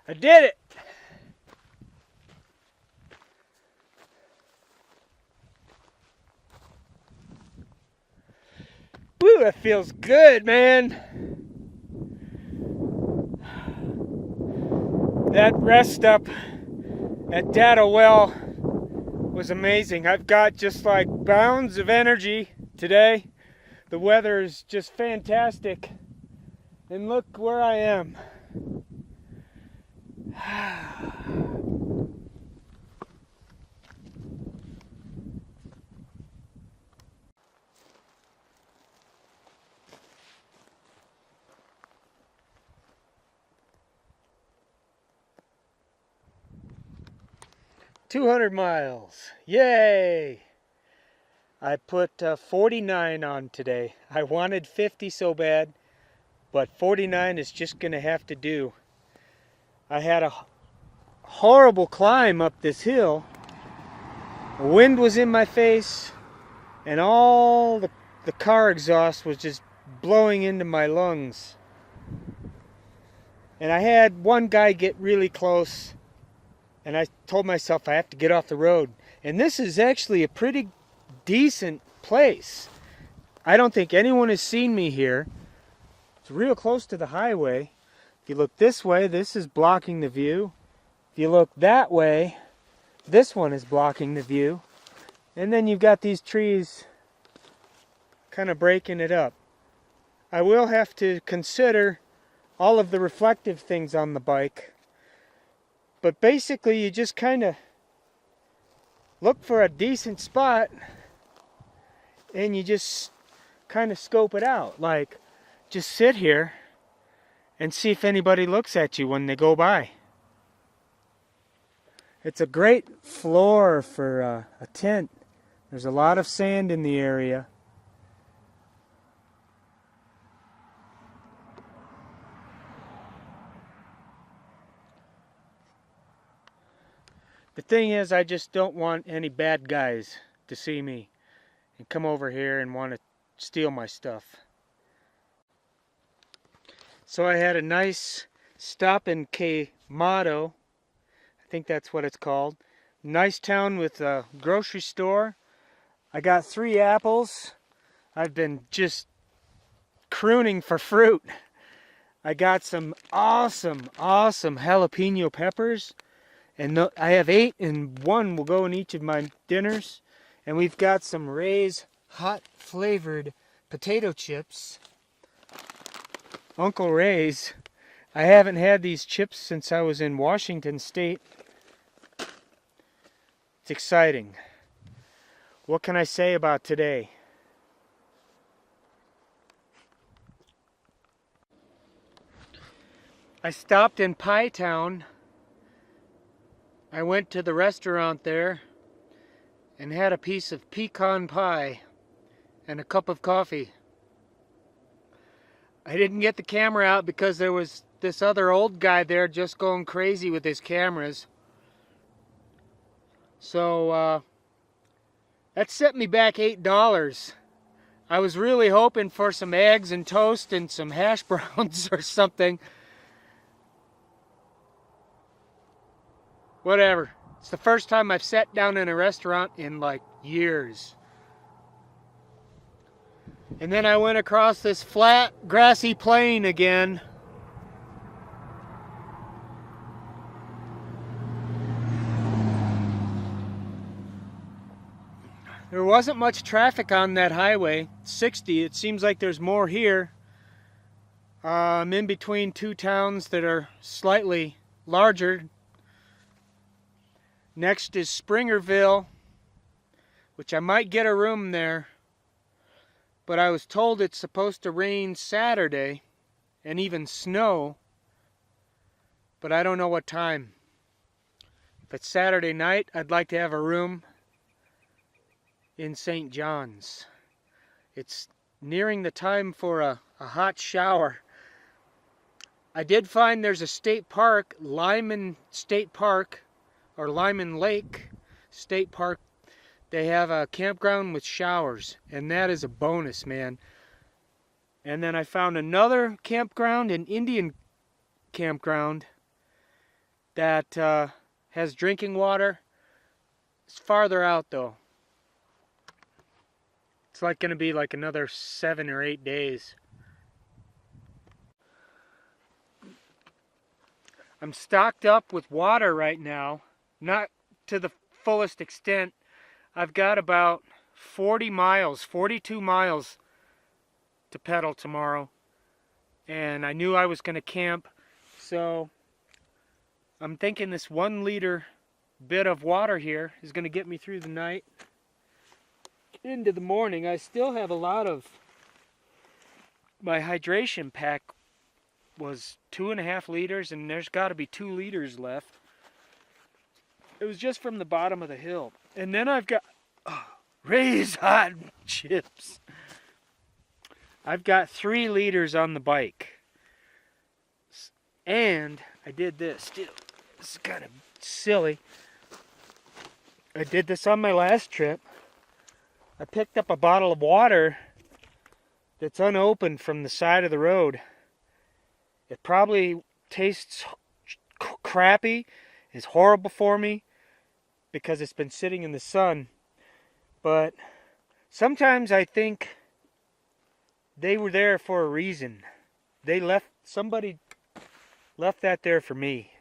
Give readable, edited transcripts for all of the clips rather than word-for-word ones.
I did it! Woo, that feels good, man. That rest up at Data Well was amazing. I've got just like bounds of energy today. The weather is just fantastic. And look where I am. 200 miles. Yay! I put 49 on today. I wanted 50 so bad, but 49 is just going to have to do. I had a horrible climb up this hill. The wind was in my face, and all the car exhaust was just blowing into my lungs. And I had one guy get really close, and I told myself I have to get off the road. And this is actually a pretty decent place. I don't think anyone has seen me here. It's real close to the highway. If you look this way, this is blocking the view. If you look that way, this one is blocking the view. And then you've got these trees kind of breaking it up. I will have to consider all of the reflective things on the bike. But basically you just kind of look for a decent spot and you just kind of scope it out. Like, just sit here and see if anybody looks at you when they go by. It's a great floor for a tent. There's a lot of sand in the area. The thing is, I just don't want any bad guys to see me and come over here and want to steal my stuff. So I had a nice stop in Quemado. I think that's what it's called. Nice town with a grocery store. I got 3 apples. I've been just crooning for fruit. I got some awesome jalapeno peppers. And I have 8, and 1 will go in each of my dinners. And we've got some Ray's hot flavored potato chips. Uncle Ray's. I haven't had these chips since I was in Washington State. It's exciting. What can I say about today? I stopped in Pie Town. I went to the restaurant there and had a piece of pecan pie and a cup of coffee. I didn't get the camera out because there was this other old guy there just going crazy with his cameras. So that set me back $8. I was really hoping for some eggs and toast and some hash browns or something. Whatever. It's the first time I've sat down in a restaurant in like years. And then I went across this flat, grassy plain again. There wasn't much traffic on that highway, 60. It seems like there's more here. I'm in between 2 towns that are slightly larger. Next is Springerville, which I might get a room there, but I was told it's supposed to rain Saturday and even snow, but I don't know what time. If it's Saturday night, I'd like to have a room in St. John's. It's nearing the time for a hot shower. I did find there's a state park, Lyman State Park, or Lyman Lake State Park. They have a campground with showers, and that is a bonus, man. And then I found another campground in Indian campground that has drinking water. It's farther out though. It's like going to be like another 7 or 8 days. I'm stocked up with water right now, not to the fullest extent. I've got about 40 miles, 42 miles to pedal tomorrow. And I knew I was going to camp, so I'm thinking this 1 liter bit of water here is going to get me through the night into the morning. I still have a lot of my hydration pack was 2.5 liters, and there's got to be 2 liters left. It was just from the bottom of the hill. And then I've got raisin chips. I've got 3 liters on the bike. And I did this too. This is kind of silly. I did this on my last trip. I picked up a bottle of water that's unopened from the side of the road. It probably tastes crappy, is horrible for me because it's been sitting in the sun. But sometimes I think they were there for a reason. Somebody left that there for me.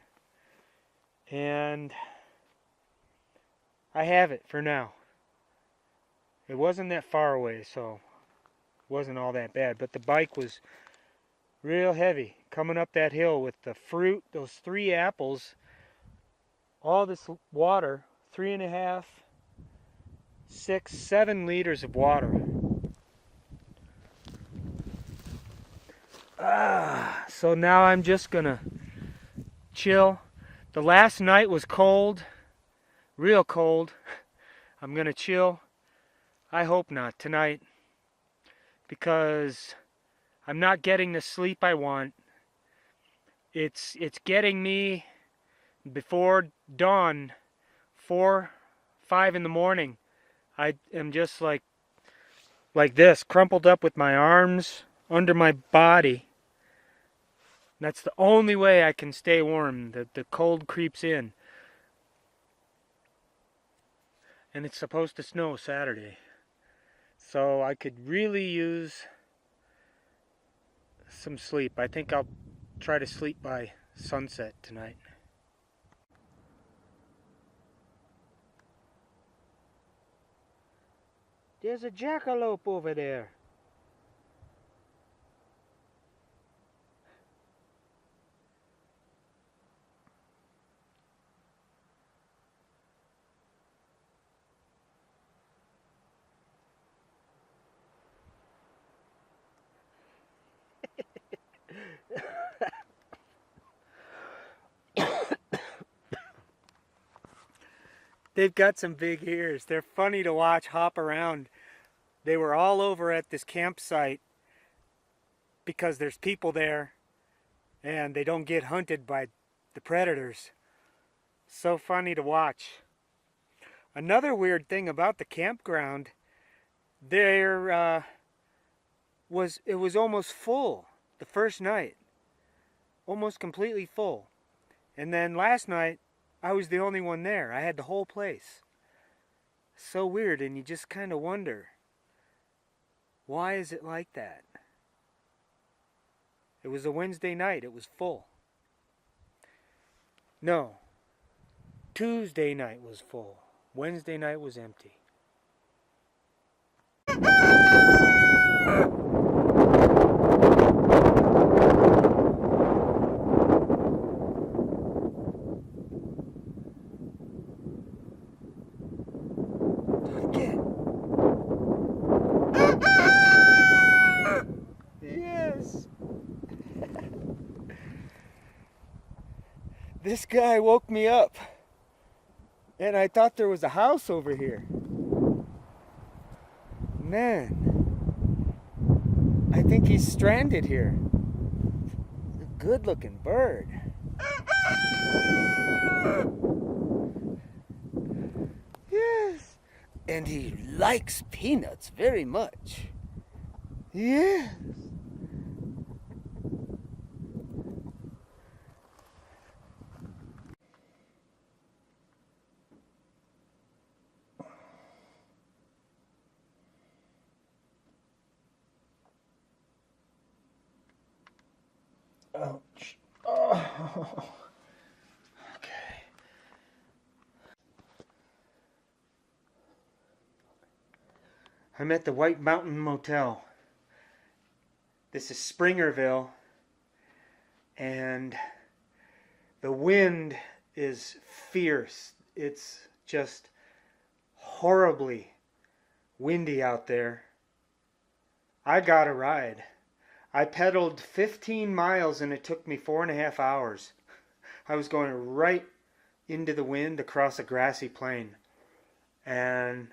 And I have it for now. It wasn't that far away, so it wasn't all that bad. But the bike was real heavy coming up that hill with the fruit, those 3 apples, all this water, 3.5, 6, 7 liters of water. So now I'm just gonna chill. The last night was cold, real cold. I'm gonna chill. I hope not tonight, because I'm not getting the sleep I want. It's getting me before dawn, 4, 5 in the morning. I am just like this, crumpled up with my arms under my body. That's the only way I can stay warm. The cold creeps in. And it's supposed to snow Saturday. So I could really use some sleep. I think I'll try to sleep by sunset tonight. There's a jackalope over there. They've got some big ears. They're funny to watch hop around. They were all over at this campsite because there's people there and they don't get hunted by the predators. So funny to watch. Another weird thing about the campground, it was almost full the first night. Almost completely full. And then last night, I was the only one there. I had the whole place. So weird, and you just kind of wonder, why is it like that? It was a Wednesday night. It was full. No. Tuesday night was full. Wednesday night was empty. Yes. This guy woke me up, and I thought there was a house over here. Man, I think he's stranded here. A good-looking bird. Yes. And he likes peanuts very much. Yes. Ouch. Oh. Okay. I'm at the White Mountain Motel. This is Springerville, and the wind is fierce. It's just horribly windy out there. I got a ride. I pedaled 15 miles and it took me 4.5 hours. I was going right into the wind across a grassy plain. And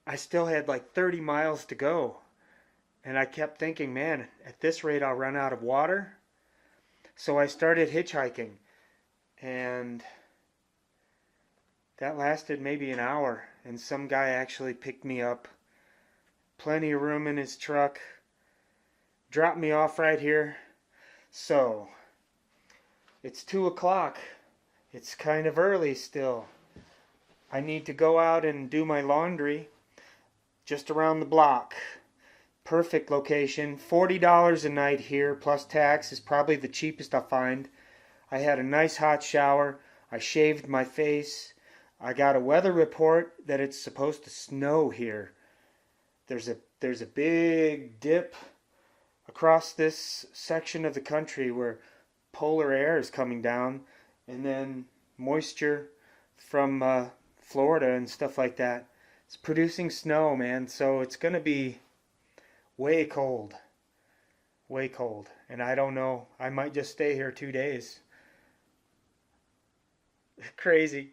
I still had like 30 miles to go. And I kept thinking, man, at this rate I'll run out of water. So I started hitchhiking. And that lasted maybe an hour. And some guy actually picked me up. Plenty of room in his truck. Dropped me off right here. So, it's 2 o'clock. It's kind of early still. I need to go out and do my laundry just around the block. Perfect location. $40 a night here plus tax is probably the cheapest I'll find. I had a nice hot shower. I shaved my face. I got a weather report that it's supposed to snow here. There's a big dip across this section of the country where polar air is coming down, and then moisture from Florida and stuff like that. It's producing snow, man, so it's going to be way cold. Way cold. And I don't know, I might just stay here 2 days. Crazy.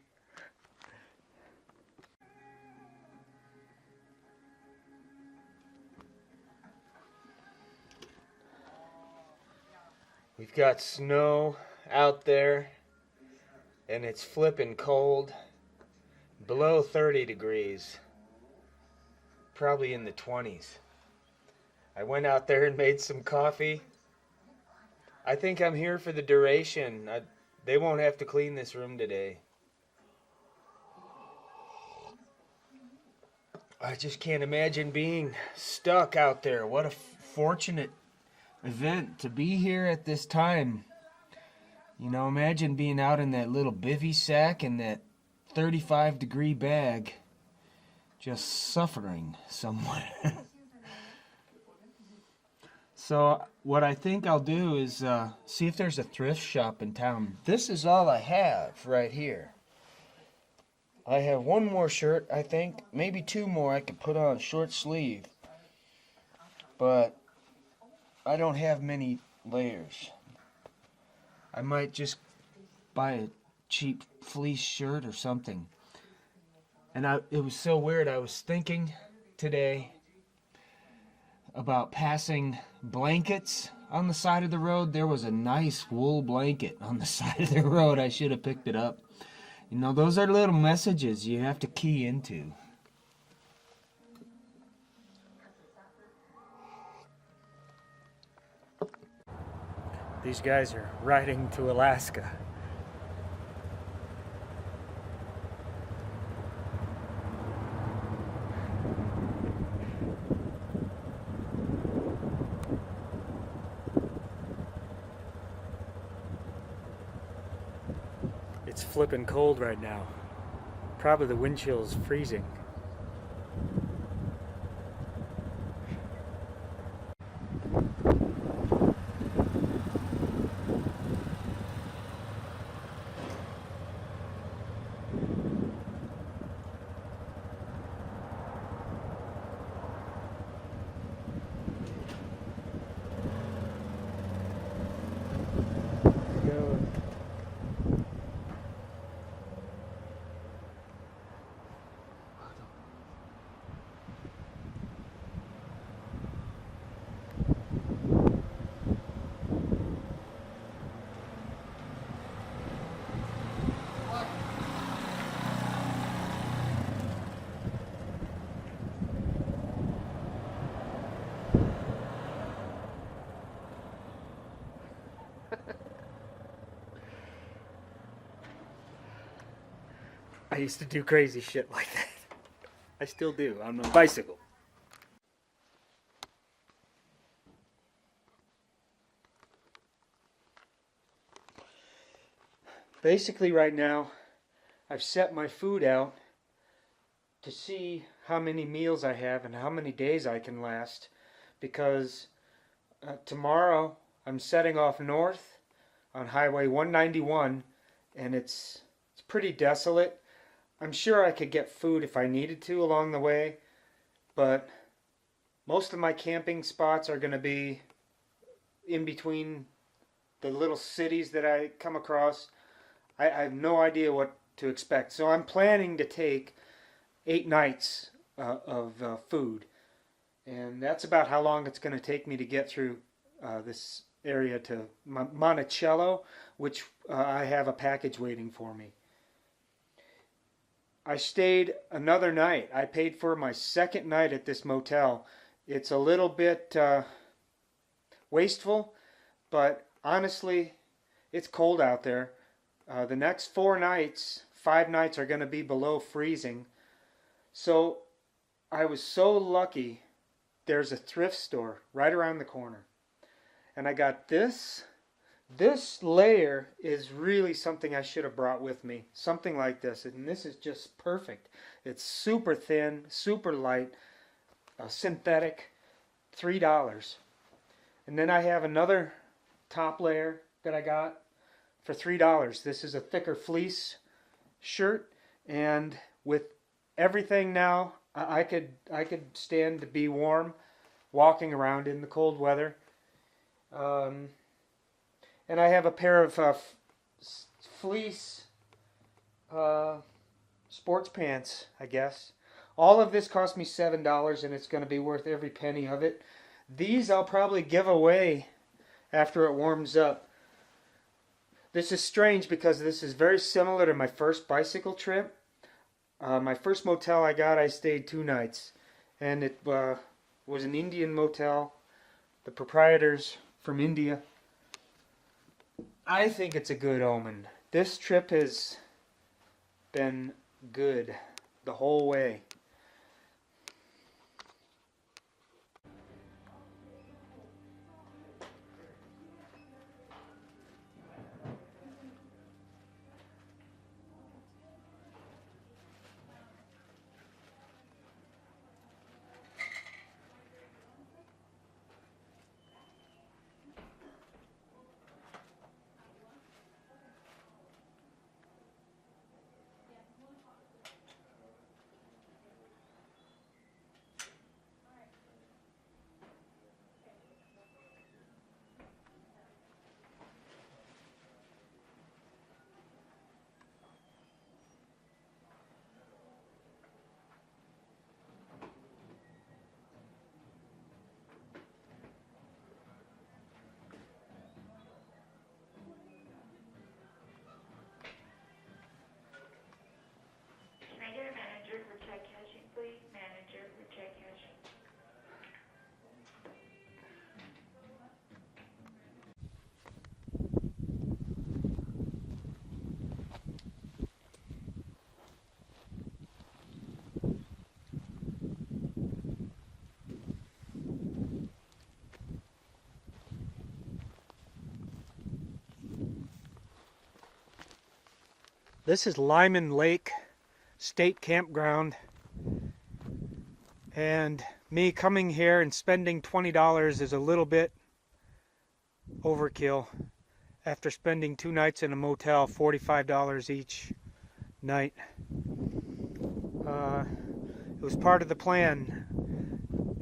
We've got snow out there, and it's flipping cold. Below 30 degrees. Probably in the 20s. I went out there and made some coffee. I think I'm here for the duration. They won't have to clean this room today. I just can't imagine being stuck out there. What a fortunate event to be here at this time. You know, imagine being out in that little bivy sack in that 35-degree bag, just suffering somewhere. So what I think I'll do is see if there's a thrift shop in town. This is all I have right here. I have one more shirt, I think, maybe 2 more I could put on short sleeve, but I don't have many layers. I might just buy a cheap fleece shirt or something. And it was so weird. I was thinking today about passing blankets on the side of the road. There was a nice wool blanket on the side of the road. I should have picked it up. You know, those are little messages you have to key into. These guys are riding to Alaska. It's flipping cold right now. Probably the wind chill is freezing. I used to do crazy shit like that. I still do on my bicycle. Basically right now I've set my food out to see how many meals I have and how many days I can last, because tomorrow I'm setting off north on Highway 191, and it's pretty desolate. I'm sure I could get food if I needed to along the way, but most of my camping spots are going to be in between the little cities that I come across. I have no idea what to expect, so I'm planning to take 8 nights of food, and that's about how long it's going to take me to get through this area to Monticello, which I have a package waiting for me. I stayed another night. I paid for my second night at this motel. It's a little bit wasteful, but honestly, it's cold out there. The next 5 nights are going to be below freezing. So I was so lucky. There's a thrift store right around the corner, and I got this. This layer is really something I should have brought with me. Something like this, and this is just perfect. It's super thin, super light, synthetic, $3. And then I have another top layer that I got for $3. This is a thicker fleece shirt, and with everything now, I could stand to be warm walking around in the cold weather. And I have a pair of fleece sports pants, I guess. All of this cost me $7, and it's going to be worth every penny of it. These I'll probably give away after it warms up. This is strange because this is very similar to my first bicycle trip. My first motel I stayed 2 nights, and it was an Indian motel. The proprietor's from India. I think it's a good omen. This trip has been good the whole way. Manager for check cashing, please. Manager for check cashing. This is Lyman Lake State Campground, and me coming here and spending $20 is a little bit overkill after spending 2 nights in a motel, $45 each night. It was part of the plan,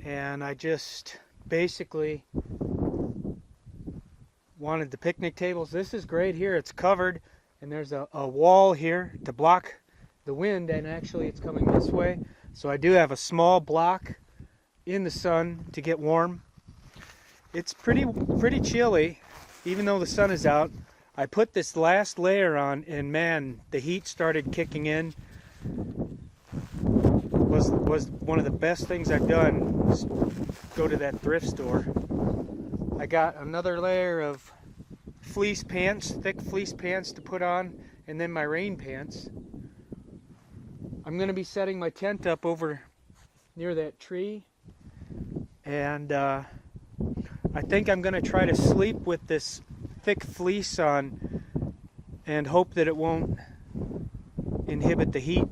and I just basically wanted the picnic tables. This is great here. It's covered, and there's a wall here to block the wind, and actually it's coming this way, so I do have a small block in the sun to get warm. It's pretty chilly even though the sun is out. I put this last layer on, and man, the heat started kicking in. Was one of the best things I've done was go to that thrift store. I got another layer of fleece pants, thick fleece pants to put on, and then my rain pants. I'm going to be setting my tent up over near that tree, and I think I'm going to try to sleep with this thick fleece on and hope that it won't inhibit the heat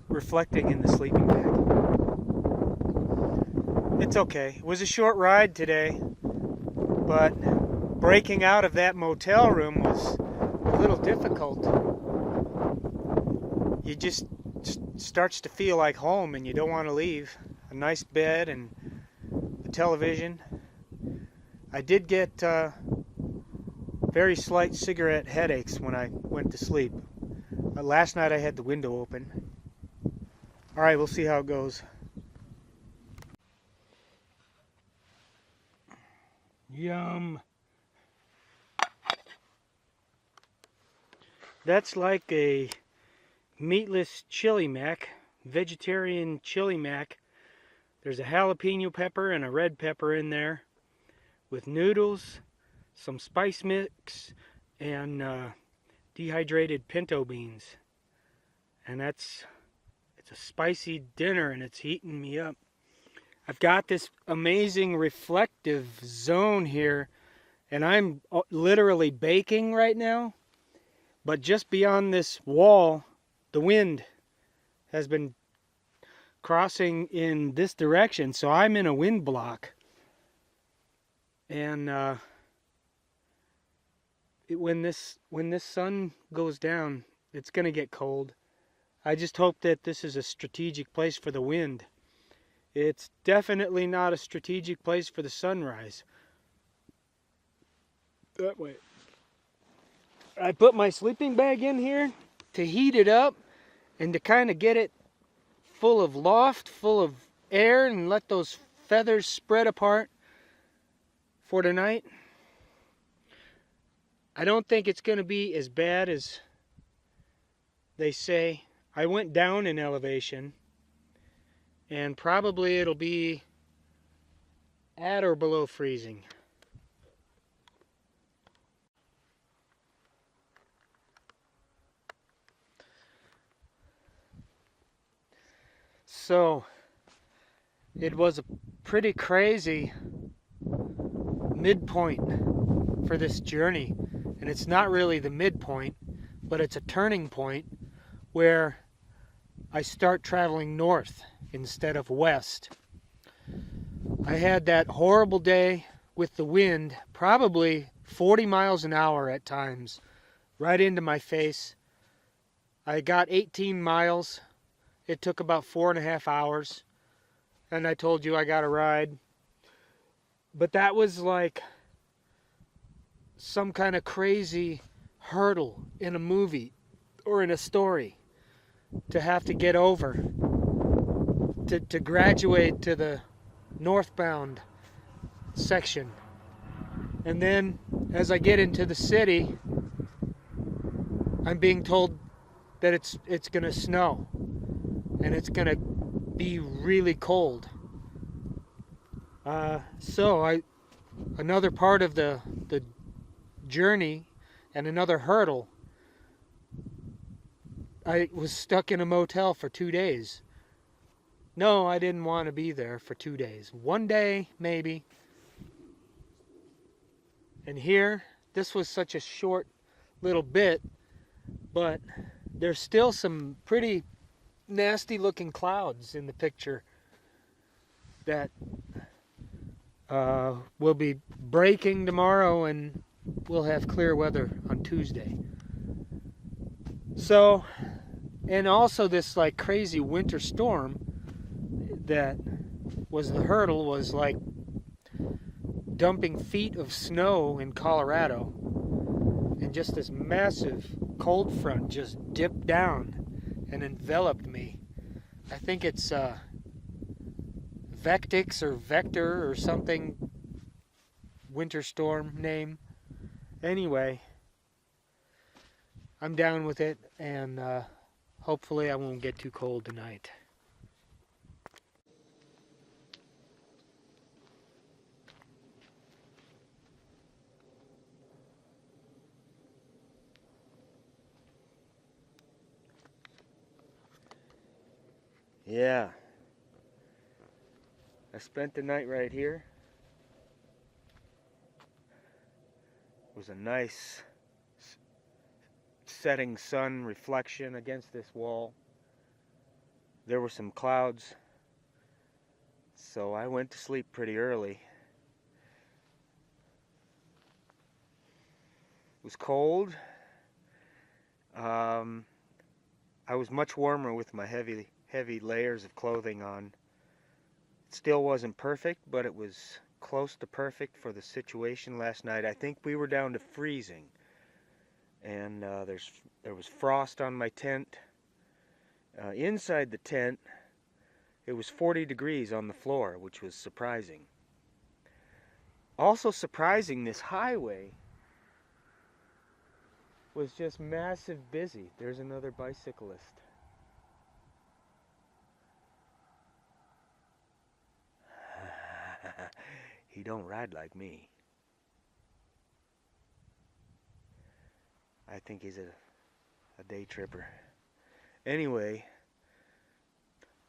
reflecting in the sleeping bag. It's okay. It was a short ride today, but breaking out of that motel room was a little difficult. You just starts to feel like home and you don't want to leave. A nice bed and a television. I did get very slight cigarette headaches when I went to sleep. Last night I had the window open. Alright, we'll see how it goes. Yum. That's like a meatless chili mac, vegetarian chili mac. There's a jalapeno pepper and a red pepper in there with noodles, some spice mix, and dehydrated pinto beans. And it's a spicy dinner and it's heating me up. I've got this amazing reflective zone here and I'm literally baking right now. But just beyond this wall, the wind has been crossing in this direction, so I'm in a wind block. And when this sun goes down, it's going to get cold. I just hope that this is a strategic place for the wind. It's definitely not a strategic place for the sunrise. That way. I put my sleeping bag in here to heat it up and to kind of get it full of loft, full of air, and let those feathers spread apart for tonight. I don't think it's going to be as bad as they say. I went down in elevation, and probably it'll be at or below freezing. So, it was a pretty crazy midpoint for this journey. And it's not really the midpoint, but it's a turning point where I start traveling north instead of west. I had that horrible day with the wind, probably 40 miles an hour at times, right into my face. I got 18 miles. It took about 4.5 hours. And I told you I got a ride. But that was like some kind of crazy hurdle in a movie or in a story to have to get over, to graduate to the northbound section. And then as I get into the city, I'm being told that it's going to snow and it's going to be really cold. So another part of the journey and another hurdle, I was stuck in a motel for 2 days. No, I didn't want to be there for 2 days. 1 day, maybe. And here, this was such a short little bit, but there's still some pretty nasty looking clouds in the picture that will be breaking tomorrow, and we'll have clear weather on Tuesday. So, and also this like crazy winter storm that was the hurdle was like dumping feet of snow in Colorado, and just this massive cold front just dipped down and enveloped me. I think it's Vectix or Vector or something winter storm name. Anyway, I'm down with it, and hopefully I won't get too cold tonight. Yeah. I spent the night right here. It was a nice setting sun reflection against this wall. There were some clouds, so I went to sleep pretty early. It was cold. I was much warmer with my heavy layers of clothing on. It still wasn't perfect, but it was close to perfect for the situation last night. I think we were down to freezing, and there was frost on my tent. Inside the tent, it was 40 degrees on the floor, which was surprising. Also surprising, this highway was just massive busy. There's another bicyclist. He don't ride like me. I think he's a day tripper. Anyway,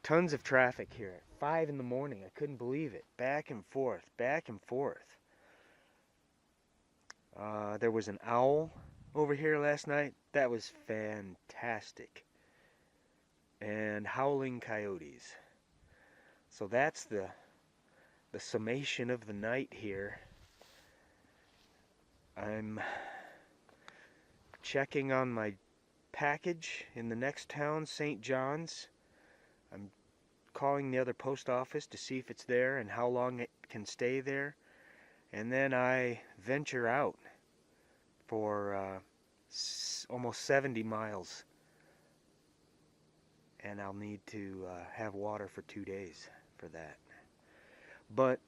tons of traffic here at 5 in the morning. I couldn't believe it. Back and forth, back and forth. There was an owl over here last night. That was fantastic. And howling coyotes. So that's the summation of the night here. I'm checking on my package in the next town, St. John's. I'm calling the other post office to see if it's there and how long it can stay there. And then I venture out for almost 70 miles. And I'll need to have water for 2 days for that. But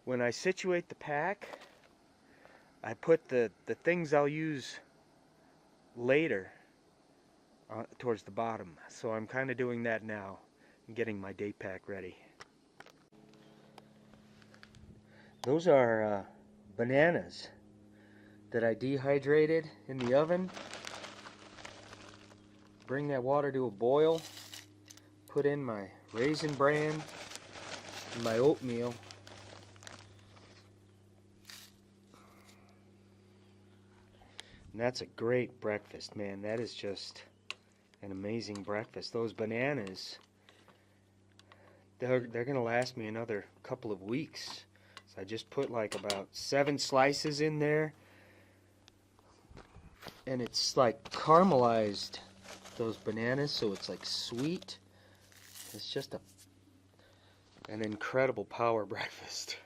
when I situate the pack, I put the things I'll use later towards the bottom. So I'm kind of doing that now. I'm getting my day pack ready. Those are bananas that I dehydrated in the oven. Bring that water to a boil. Put in my Raisin Bran and my oatmeal. And that's a great breakfast, man. That is just an amazing breakfast. Those bananas, they're gonna last me another couple of weeks. So I just put like about 7 slices in there, and it's like caramelized, those bananas, so it's like sweet. It's just an incredible power breakfast.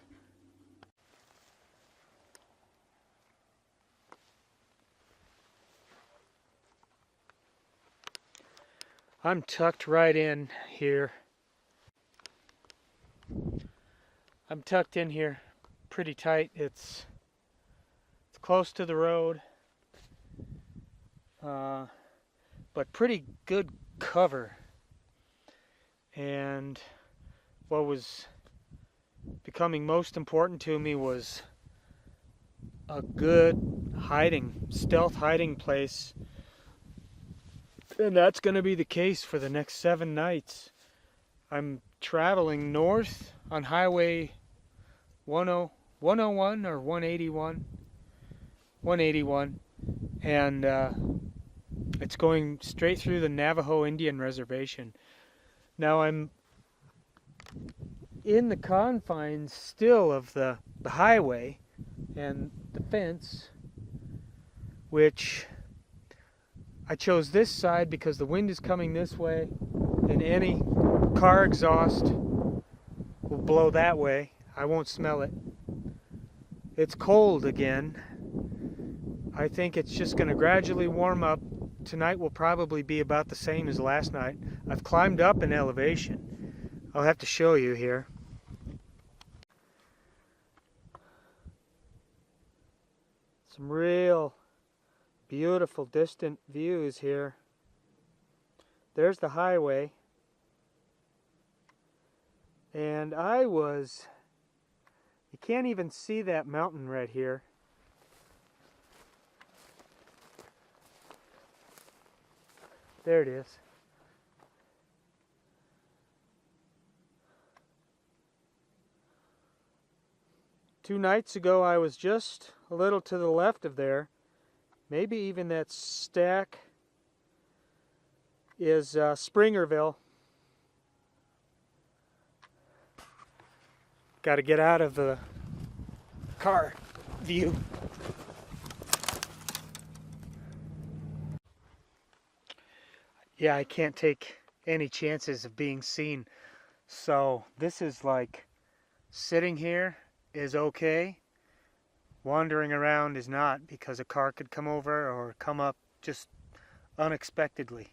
I'm tucked right in here. I'm tucked in here pretty tight. It's close to the road, but pretty good cover. And what was becoming most important to me was a good stealth hiding place. And that's going to be the case for the next 7 nights. I'm traveling north on Highway 101 or 181. 181. And it's going straight through the Navajo Indian Reservation. Now I'm in the confines still of the highway and the fence, which I chose this side because the wind is coming this way, and any car exhaust will blow that way. I won't smell it. It's cold again. I think it's just going to gradually warm up. Tonight will probably be about the same as last night. I've climbed up in elevation. I'll have to show you here. Some real beautiful distant views here. There's the highway. And you can't even see that mountain right here. There it is. Two nights ago I was just a little to the left of there, maybe even that stack is Springerville. Got to get out of the car view. Yeah, I can't take any chances of being seen. So this is like, sitting here is okay. Wandering around is not, because a car could come over or come up just unexpectedly.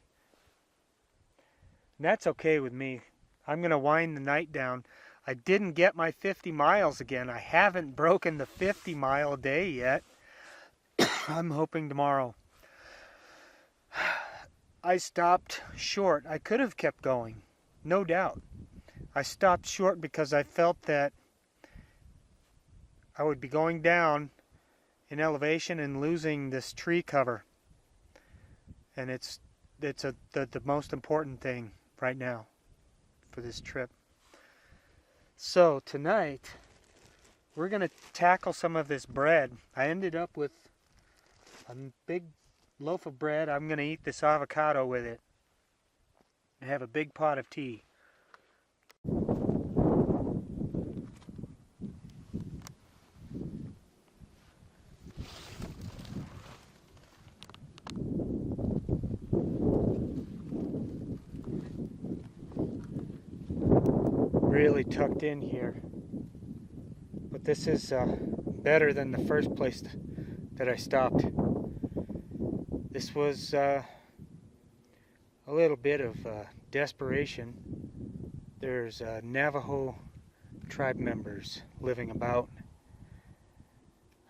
And that's okay with me. I'm going to wind the night down. I didn't get my 50 miles again. I haven't broken the 50-mile day yet. I'm hoping tomorrow. I stopped short. I could have kept going, no doubt. I stopped short because I felt that I would be going down in elevation and losing this tree cover. And it's the most important thing right now for this trip. So tonight, we're going to tackle some of this bread. I ended up with a big loaf of bread. I'm going to eat this avocado with it and have a big pot of tea. Really tucked in here, but this is better than the first place that I stopped. This was a little bit of desperation. There's Navajo tribe members living about.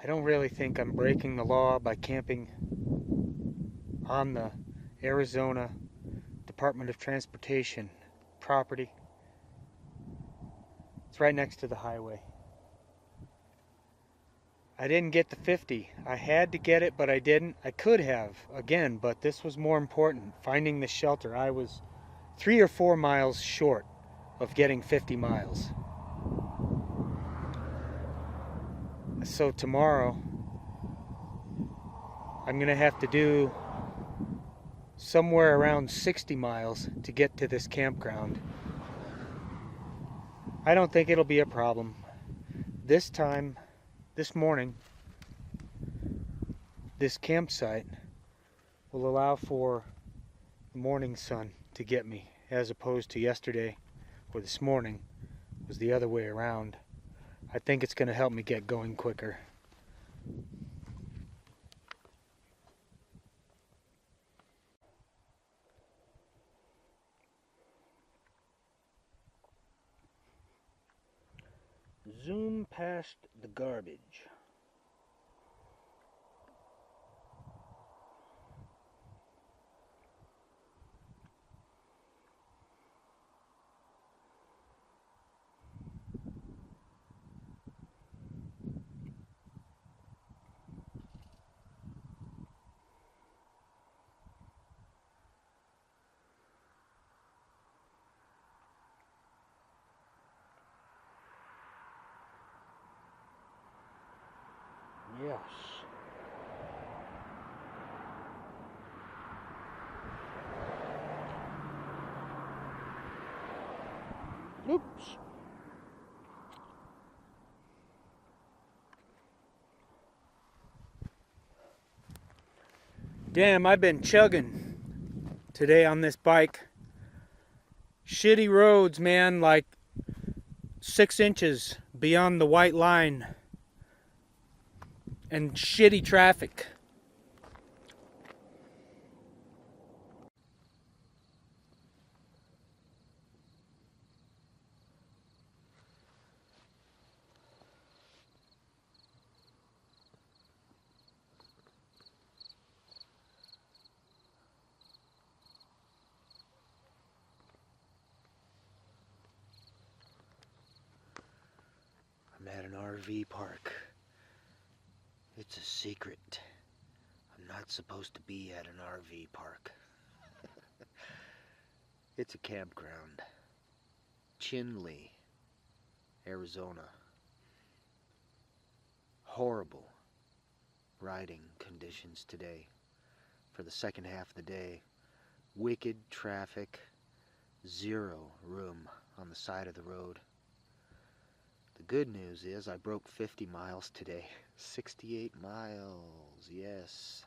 I don't really think I'm breaking the law by camping on the Arizona Department of Transportation property. It's right next to the highway. I didn't get the 50. I had to get it, but I didn't. I could have, again, but this was more important, finding the shelter. I was 3 or 4 miles short of getting 50 miles. So tomorrow, I'm going to have to do somewhere around 60 miles to get to this campground. I don't think it'll be a problem. This morning, this campsite will allow for the morning sun to get me, as opposed to yesterday or this morning was the other way around. I think it's going to help me get going quicker. Zoom past the garbage. Yes. Oops. Damn, I've been chugging today on this bike. Shitty roads, man, like 6 inches beyond the white line. And shitty traffic. I'm at an RV park. It's a secret. I'm not supposed to be at an RV park. It's a campground. Chinle, Arizona. Horrible. riding conditions today for the second half of the day. Wicked traffic, zero room on the side of the road. The good news is I broke 50 miles today. 68 miles, yes.